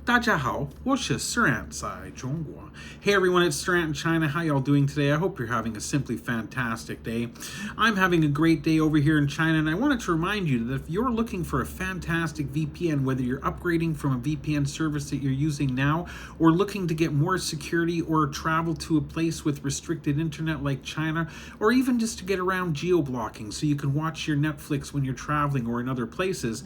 大家好，我是 Suran 在中国. Hey everyone, it's Suran in China. How y'all doing today? I hope you're having a simply fantastic day. I'm having a great day over here in China, and I wanted to remind you that if you're looking for a fantastic VPN, whether you're upgrading from a VPN service that you're using now, or looking to get more security or travel to a place with restricted internet like China, or even just to get around geo-blocking so you can watch your Netflix when you're traveling or in other places,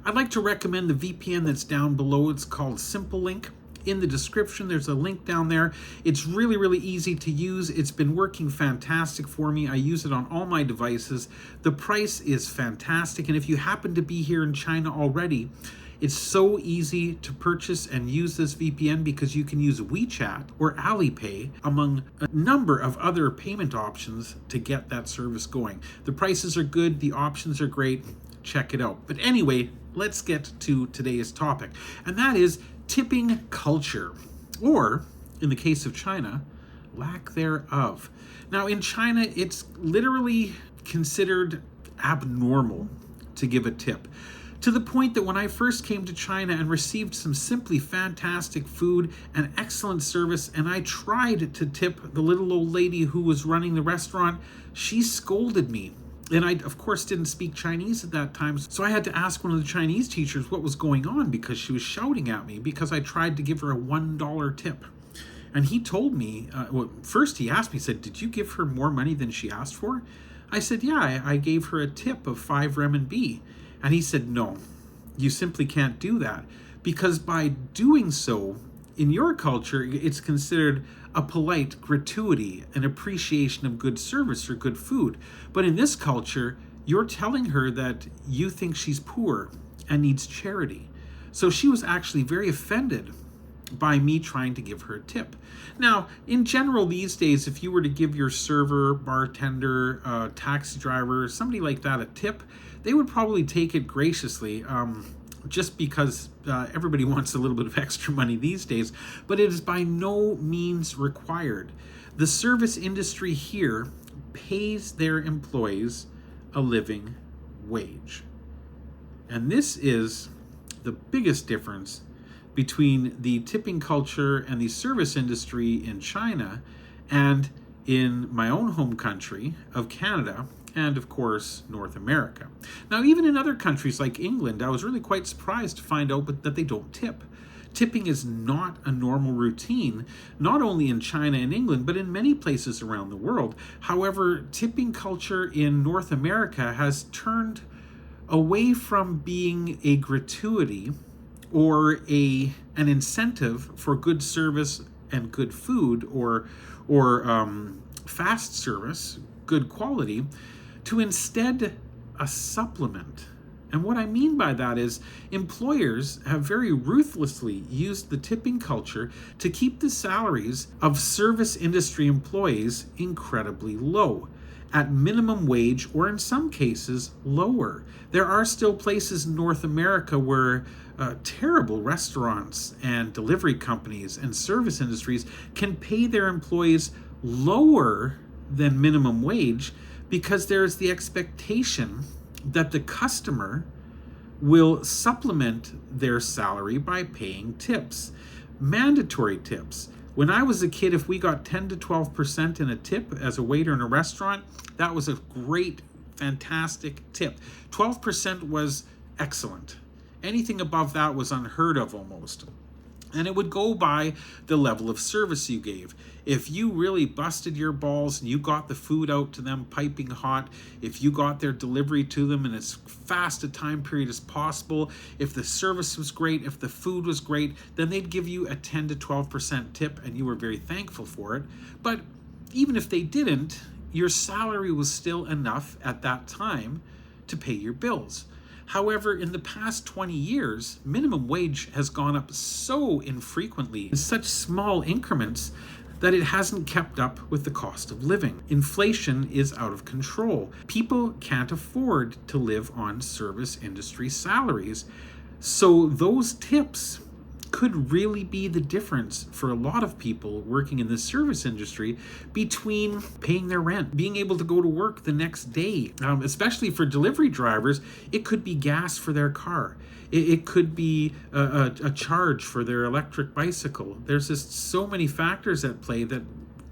I'd like to recommend the VPN that's down below. It's called Simple Link. In the description, there's a link down there. It's really easy to use. It's been working fantastic for me. I use it on all my devices. The price is fantastic, and if you happen to be here in China already, it's so easy to purchase and use this VPN because you can use WeChat or Alipay among a number of other payment options to get that service going. The prices are good, the options are great. Check it out. But anyway, let's get to today's topic, and that is tipping culture, or in the case of China, lack thereof. Now, in China, it's literally considered abnormal to give a tip, to the point that when I first came to China and received some simply fantastic food and excellent service, and I tried to tip the little old lady who was running the restaurant, she scolded me. And I, of course, didn't speak Chinese at that time, so I had to ask one of the Chinese teachers what was going on because she was shouting at me because I tried to give her a $1 tip. And he told me, first he asked me, he said, "Did you give her more money than she asked for?" I said, "Yeah, I gave her a tip of 5 renminbi. And he said, "No, you simply can't do that, because by doing so, in your culture, it's considered a polite gratuity, an appreciation of good service or good food. But in this culture, you're telling her that you think she's poor and needs charity." So she was actually very offended by me trying to give her a tip. Now, in general, these days, if you were to give your server, bartender, taxi driver, somebody like that a tip, they would probably take it graciously, just because everybody wants a little bit of extra money these days, but it is by no means required. The service industry here pays their employees a living wage. And this is the biggest difference between the tipping culture and the service industry in China and in my own home country of Canada, and of course, North America. Now, even in other countries like England, I was really quite surprised to find out that they don't tip. Tipping is not a normal routine, not only in China and England, but in many places around the world. However, tipping culture in North America has turned away from being a gratuity or an incentive for good service and good food, or fast service, good quality, to instead a supplement. And what I mean by that is employers have very ruthlessly used the tipping culture to keep the salaries of service industry employees incredibly low, at minimum wage, or in some cases lower. There are still places in North America where terrible restaurants and delivery companies and service industries can pay their employees lower than minimum wage, because there's the expectation that the customer will supplement their salary by paying tips, mandatory tips. When I was a kid, if we got 10 to 12% in a tip as a waiter in a restaurant, that was a great, fantastic tip. 12% was excellent. Anything above that was unheard of almost. And it would go by the level of service you gave. If you really busted your balls and you got the food out to them piping hot, if you got their delivery to them in as fast a time period as possible, if the service was great, if the food was great, then they'd give you a 10 to 12% tip, and you were very thankful for it. But even if they didn't, your salary was still enough at that time to pay your bills. However, in the past 20 years, minimum wage has gone up so infrequently in such small increments that it hasn't kept up with the cost of living. Inflation is out of control. People can't afford to live on service industry salaries. So those tips could really be the difference for a lot of people working in the service industry between paying their rent, being able to go to work the next day. Especially for delivery drivers, it could be gas for their car. It could be a charge for their electric bicycle. There's just so many factors at play that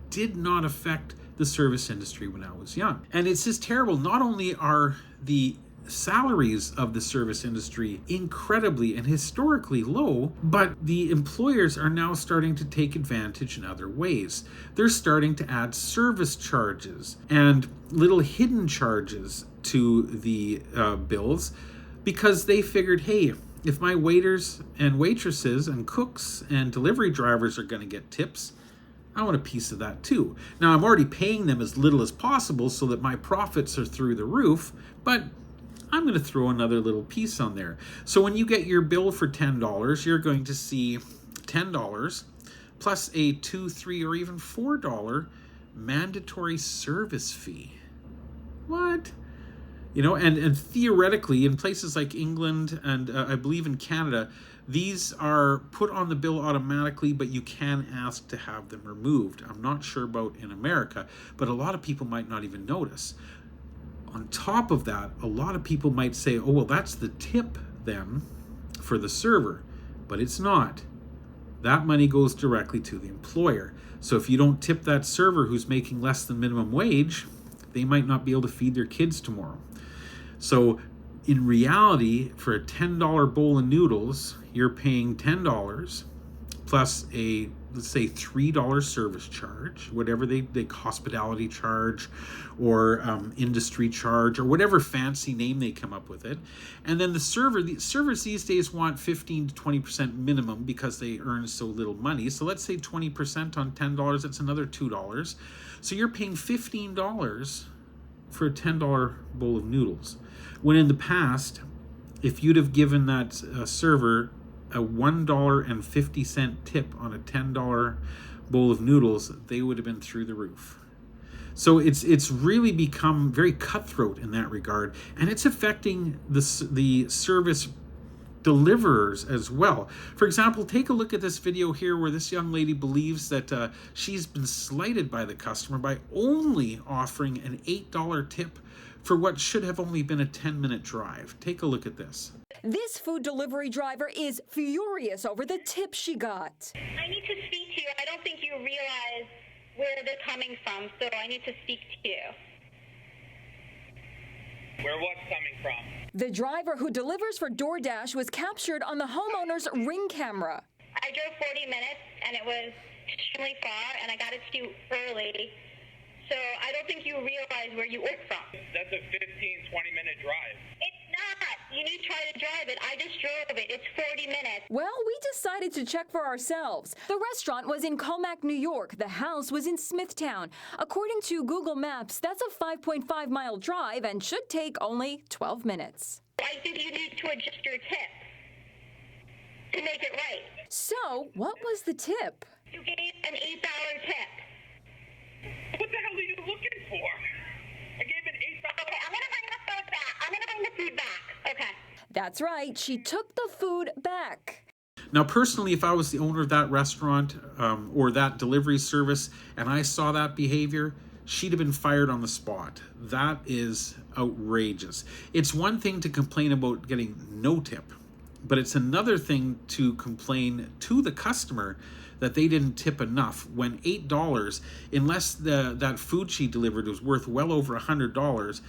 did not affect the service industry when I was young. And it's just terrible. Not only are the salaries of the service industry incredibly and historically low, but the employers are now starting to take advantage in other ways. They're starting to add service charges and little hidden charges to the bills, because they figured, hey, if my waiters and waitresses and cooks and delivery drivers are going to get tips, I want a piece of that too. Now, I'm already paying them as little as possible so that my profits are through the roof, but I'm going to throw another little piece on there. So when you get your bill for $10, you're going to see $10 plus a $2, $3, or even $4 mandatory service fee. What? You know, and theoretically, in places like England and I believe in Canada, these are put on the bill automatically, but you can ask to have them removed. I'm not sure about in America, but a lot of people might not even notice. On top of that, a lot of people might say, oh, well, that's the tip then for the server, but it's not. That money goes directly to the employer. So if you don't tip that server who's making less than minimum wage, they might not be able to feed their kids tomorrow. So in reality, for a $10 bowl of noodles, you're paying $10 plus a, let's say, $3 service charge, whatever they hospitality charge or industry charge or whatever fancy name they come up with it. And then the servers these days want 15 to 20% minimum because they earn so little money. So let's say 20% on $10, that's another $2. So you're paying $15 for a $10 bowl of noodles. When in the past, if you'd have given that server a $1.50 tip on a $10 bowl of noodles, they would have been through the roof. So it's really become very cutthroat in that regard, and it's affecting the service deliverers as well. For example, take a look at this video here where this young lady believes that she's been slighted by the customer by only offering an $8 tip for what should have only been a 10-minute drive. Take a look at this. This food delivery driver is furious over the tip she got. I need to speak to you. I don't think you realize where they're coming from, so I need to speak to you. Where what's coming from? The driver who delivers for DoorDash was captured on the homeowner's Ring camera. I drove 40 minutes, and it was extremely far, and I got it to you early. So I don't think you realize where you work from. That's a 15-20-minute drive. It's not. You need to try to drive it. I just drove it. It's 40 minutes. Well, we decided to check for ourselves. The restaurant was in Comac, New York. The house was in Smithtown. According to Google Maps, that's a 5.5-mile drive and should take only 12 minutes. I think you need to adjust your tip to make it right. So, what was the tip? You gave an $8 tip. What the hell are you looking for? I gave an $8. Okay, I'm going to bring the food back. I'm going to bring the food back. Okay. That's right. She took the food back. Now, personally, if I was the owner of that restaurant or that delivery service and I saw that behavior, she'd have been fired on the spot. That is outrageous. It's one thing to complain about getting no tip, but it's another thing to complain to the customer that they didn't tip enough when $8, unless that food she delivered was worth well over $100,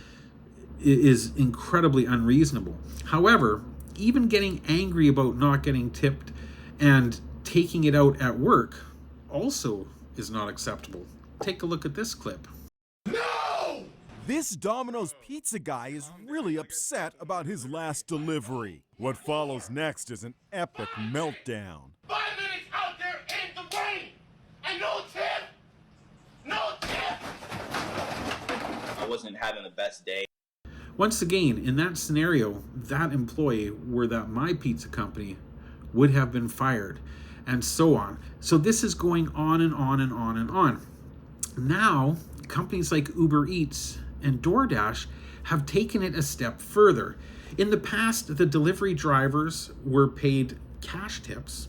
is incredibly unreasonable. However, even getting angry about not getting tipped and taking it out at work also is not acceptable. Take a look at this clip. This Domino's pizza guy is really upset about his last delivery. What follows next is an epic meltdown. 5 minutes out there in the rain and no tip! No tip! I wasn't having the best day. Once again, in that scenario, that employee were that my pizza company would have been fired, and so on. So this is going on and on and on and on. Now, companies like Uber Eats and DoorDash have taken it a step further. In the past, the delivery drivers were paid cash tips,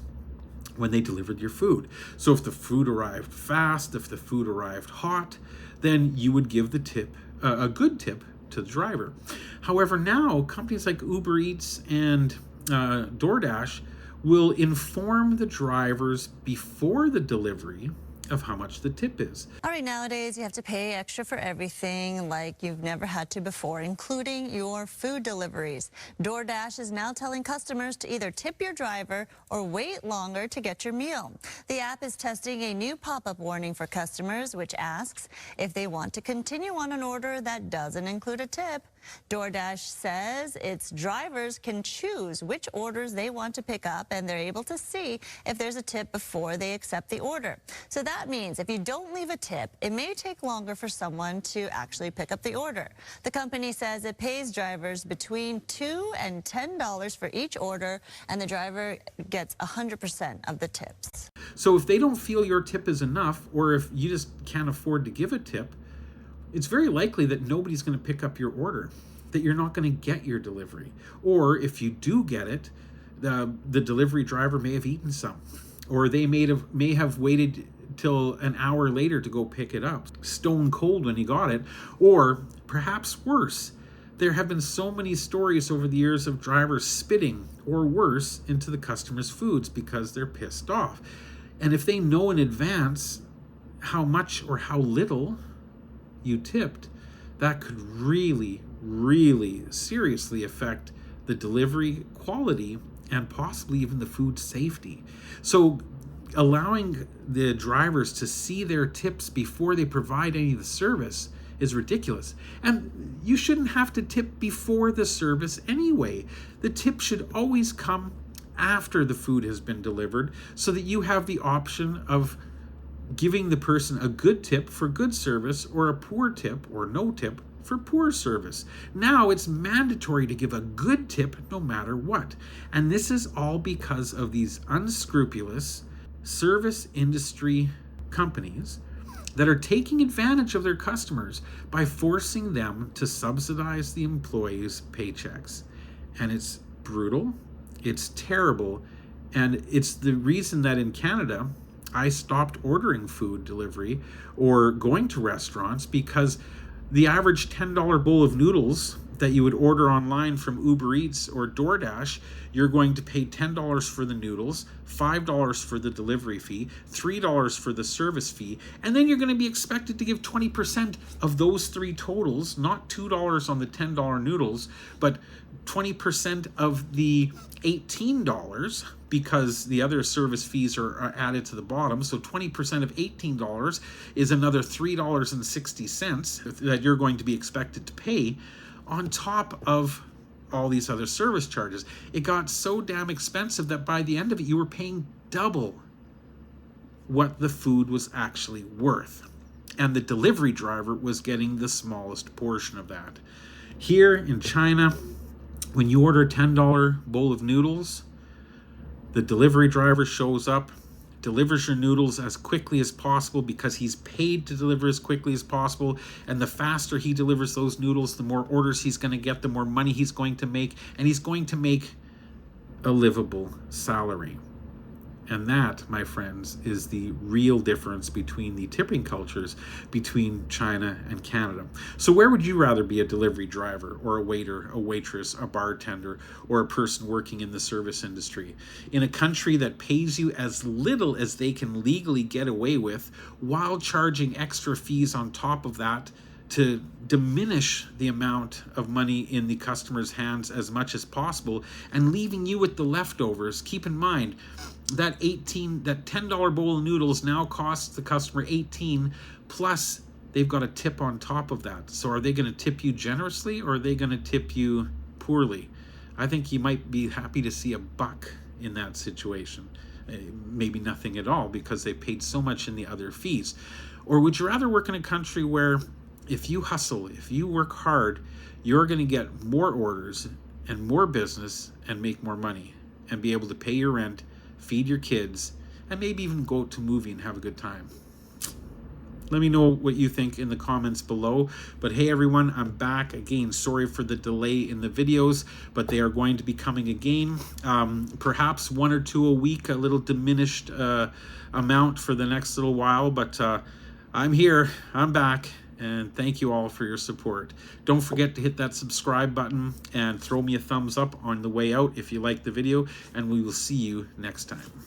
when they delivered your food. So if the food arrived fast, if the food arrived hot, then you would give the tip, a good tip, to the driver. However, now companies like Uber Eats and DoorDash will inform the drivers before the delivery of how much the tip is. All right, nowadays you have to pay extra for everything like you've never had to before, including your food deliveries. DoorDash is now telling customers to either tip your driver or wait longer to get your meal. The app is testing a new pop-up warning for customers, which asks if they want to continue on an order that doesn't include a tip. DoorDash says its drivers can choose which orders they want to pick up, and they're able to see if there's a tip before they accept the order. So that means if you don't leave a tip, it may take longer for someone to actually pick up the order. The company says it pays drivers between $2 and $10 for each order, and the driver gets 100% of the tips. So if they don't feel your tip is enough, or if you just can't afford to give a tip, it's very likely that nobody's going to pick up your order, that you're not going to get your delivery. Or if you do get it, the delivery driver may have eaten some, or they may have waited till an hour later to go pick it up, stone cold when he got it. Or perhaps worse, there have been so many stories over the years of drivers spitting or worse into the customers' foods because they're pissed off. And if they know in advance how much or how little you tipped, that could really, really seriously affect the delivery quality and possibly even the food safety. So allowing the drivers to see their tips before they provide any of the service is ridiculous. And you shouldn't have to tip before the service anyway. The tip should always come after the food has been delivered, so that you have the option of giving the person a good tip for good service, or a poor tip or no tip for poor service. Now it's mandatory to give a good tip no matter what. And this is all because of these unscrupulous service industry companies that are taking advantage of their customers by forcing them to subsidize the employees' paychecks. And it's brutal, it's terrible, and it's the reason that in Canada I stopped ordering food delivery or going to restaurants, because the average $10 bowl of noodles that you would order online from Uber Eats or DoorDash, you're going to pay $10 for the noodles, $5 for the delivery fee, $3 for the service fee, and then you're going to be expected to give 20% of those three totals, not $2 on the $10 noodles, but 20% of the $18, because the other service fees are added to the bottom. So 20% of $18 is another $3.60 that you're going to be expected to pay on top of all these other service charges. It got so damn expensive that by the end of it, you were paying double what the food was actually worth. And the delivery driver was getting the smallest portion of that. Here in China, when you order a $10 bowl of noodles, the delivery driver shows up, delivers your noodles as quickly as possible because he's paid to deliver as quickly as possible. And the faster he delivers those noodles, the more orders he's going to get, the more money he's going to make, and he's going to make a livable salary. And that, my friends, is the real difference between the tipping cultures between China and Canada. So where would you rather be, a delivery driver or a waiter, a waitress, a bartender, or a person working in the service industry? In a country that pays you as little as they can legally get away with, while charging extra fees on top of that to diminish the amount of money in the customer's hands as much as possible, and leaving you with the leftovers. Keep in mind that $10 bowl of noodles now costs the customer $18, plus they've got a tip on top of that. So are they going to tip you generously, or are they going to tip you poorly? I think you might be happy to see $1 in that situation. Maybe nothing at all, because they paid so much in the other fees. Or would you rather work in a country where if you hustle, if you work hard, you're going to get more orders and more business and make more money and be able to pay your rent, feed your kids, and maybe even go to a movie and have a good time? Let me know what you think in the comments below. But hey everyone, I'm back again. Sorry for the delay in the videos, but they are going to be coming again. Perhaps 1 or 2 a week, a little diminished amount for the next little while, but I'm here, I'm back, and thank you all for your support. Don't forget to hit that subscribe button and throw me a thumbs up on the way out if you like the video, and we will see you next time.